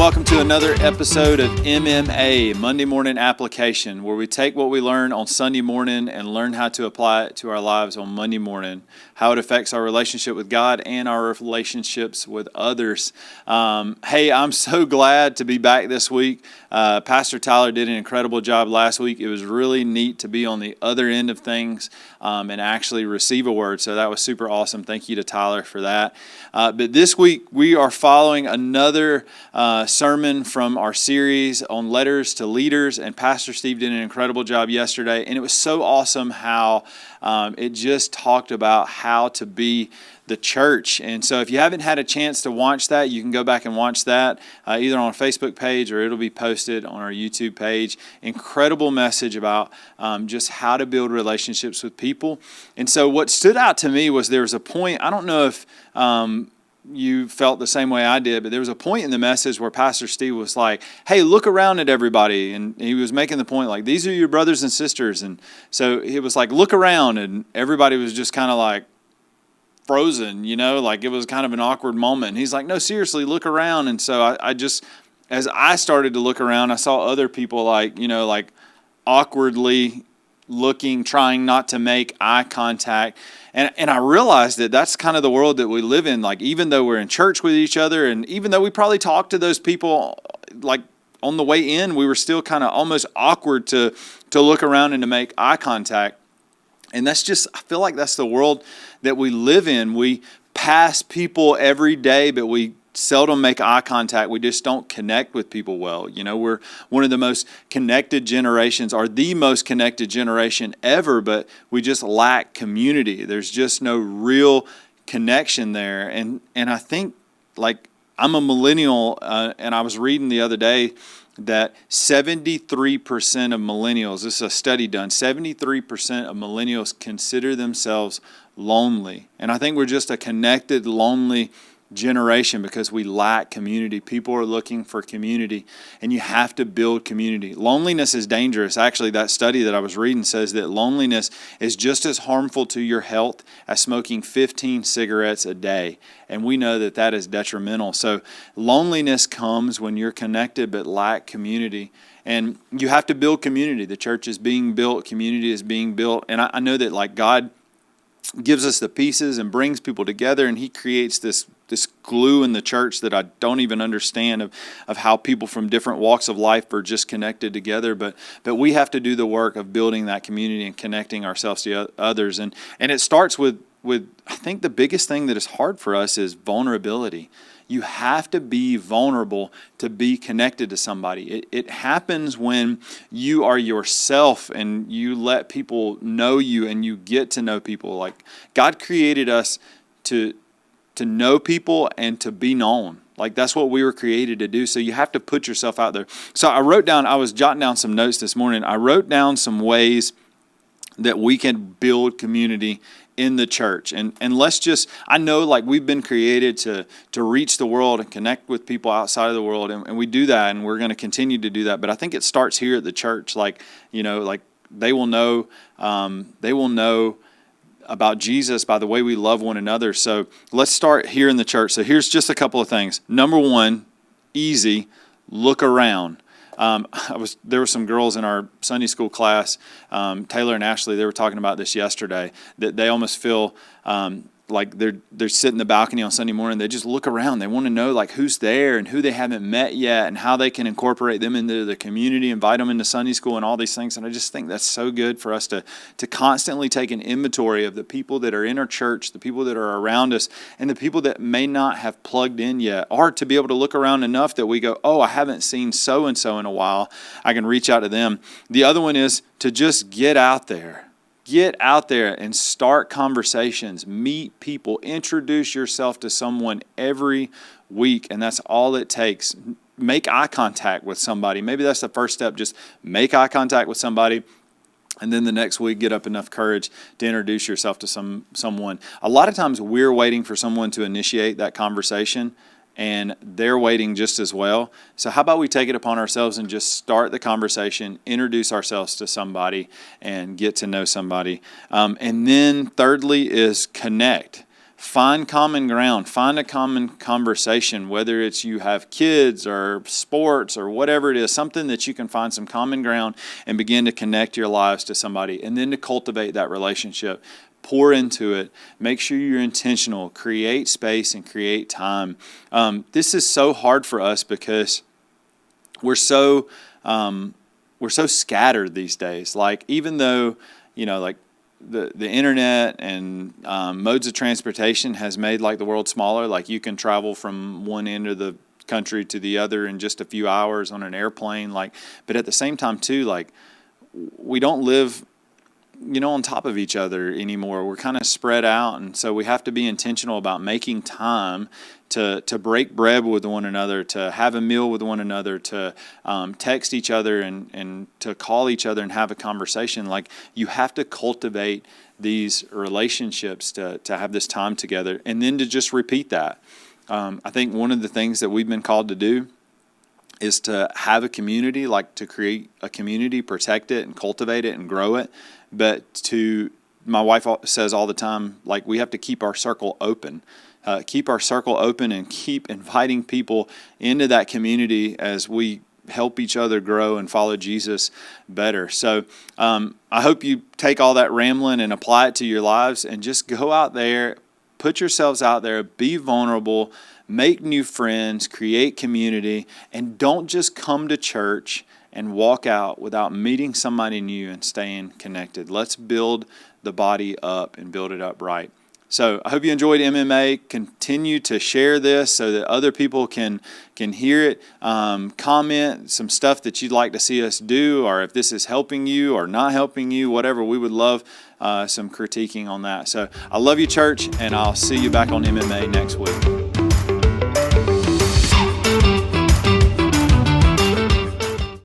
welcome to another episode of MMA, Monday Morning Application, where we take what we learn on Sunday morning and learn how to apply it to our lives on Monday morning, how it affects our relationship with God and our relationships with others. Hey, I'm so glad to be back this week. Pastor Tyler did an incredible job last week. It was really neat to be on the other end of things and actually receive a word, so that was super awesome. Thank you to Tyler for that. But this week, we are following another sermon from our series on letters to leaders, and Pastor Steve did an incredible job yesterday, and it was so awesome how it just talked about how to be the church. And so if you haven't had a chance to watch that, you can go back and watch that either on our Facebook page or it'll be posted on our YouTube page. Incredible message about just how to build relationships with people. And so what stood out to me was there was a point, I don't know if you felt the same way I did, but there was a point in the message where Pastor Steve was like, hey, look around at everybody. And he was making the point like, these are your brothers and sisters. And so he was like, look around. And everybody was just kind of like frozen, like it was kind of an awkward moment. And he's like, no, seriously, look around. And so I just, as I started to look around, I saw other people like awkwardly looking, trying not to make eye contact. And I realized that that's kind of the world that we live in. Like, even though we're in church with each other, and even though we probably talked to those people, like on the way in, we were still kind of almost awkward to look around and to make eye contact. And that's just, I feel like that's the world that we live in. We pass people every day, but we seldom make eye contact. We just don't connect with people well. We're one of the most connected generations, or the most connected generation ever, but we just lack community. There's just no real connection there. And I think, like, I'm a millennial, and I was reading the other day that 73% of millennials, this is a study done, 73% of millennials consider themselves lonely. And I think we're just a connected, lonely generation because we lack community. People are looking for community, and you have to build community. Loneliness is dangerous. Actually, that study that I was reading says that loneliness is just as harmful to your health as smoking 15 cigarettes a day. And we know that that is detrimental. So loneliness comes when you're connected but lack community. And you have to build community. The church is being built. Community is being built. And I know that, like, God gives us the pieces and brings people together, and He creates this glue in the church that I don't even understand of how people from different walks of life are just connected together. But we have to do the work of building that community and connecting ourselves to others. And it starts with I think the biggest thing that is hard for us is vulnerability. You have to be vulnerable to be connected to somebody. It happens when you are yourself and you let people know you and you get to know people. Like, God created us to know people and to be known. Like, that's what we were created to do. So you have to put yourself out there. So I was jotting down some notes this morning. I wrote down some ways that we can build community in the church. And let's just, I know, like, we've been created to reach the world and connect with people outside of the world. And we do that, and we're going to continue to do that. But I think it starts here at the church. Like, like they will know about Jesus by the way we love one another. So let's start here in the church. So here's just a couple of things. Number one, easy, look around. There were some girls in our Sunday school class, Taylor and Ashley, they were talking about this yesterday, that they almost feel like they're sitting in the balcony on Sunday morning. They just look around. They want to know, like, who's there and who they haven't met yet and how they can incorporate them into the community, invite them into Sunday school and all these things. And I just think that's so good for us to constantly take an inventory of the people that are in our church, the people that are around us, and the people that may not have plugged in yet, or to be able to look around enough that we go, oh, I haven't seen so-and-so in a while. I can reach out to them. The other one is to just get out there. Get out there and start conversations, meet people, introduce yourself to someone every week, and that's all it takes. Make eye contact with somebody. Maybe that's the first step, just make eye contact with somebody, and then the next week get up enough courage to introduce yourself to someone. A lot of times we're waiting for someone to initiate that conversation, and they're waiting just as well. So how about we take it upon ourselves and just start the conversation, introduce ourselves to somebody, and get to know somebody. And then thirdly is connect. find common ground, find a common conversation, whether it's you have kids or sports or whatever it is, something that you can find some common ground and begin to connect your lives to somebody, and then to cultivate that relationship. Pour into it. Make sure you're intentional. Create space and create time. This is so hard for us because we're so scattered these days. Like, even though, like the internet and modes of transportation has made like the world smaller. Like, you can travel from one end of the country to the other in just a few hours on an airplane. Like, but at the same time too, like, we don't live on top of each other anymore. We're kind of spread out, and so we have to be intentional about making time to break bread with one another, to have a meal with one another, to text each other and to call each other and have a conversation. Like, you have to cultivate these relationships to have this time together, and then to just repeat that. I think one of the things that we've been called to do is to have a community, like to create a community, protect it and cultivate it and grow it. But my wife says all the time, like, we have to keep our circle open. Keep our circle open and keep inviting people into that community as we help each other grow and follow Jesus better. So I hope you take all that rambling and apply it to your lives, and just go out there, put yourselves out there, be vulnerable, make new friends, create community, and don't just come to church and walk out without meeting somebody new and staying connected. Let's build the body up and build it up right. So I hope you enjoyed MMA. Continue to share this so that other people can hear it. Comment some stuff that you'd like to see us do, or if this is helping you or not helping you, whatever. We would love some critiquing on that. So I love you, church, and I'll see you back on MMA next week.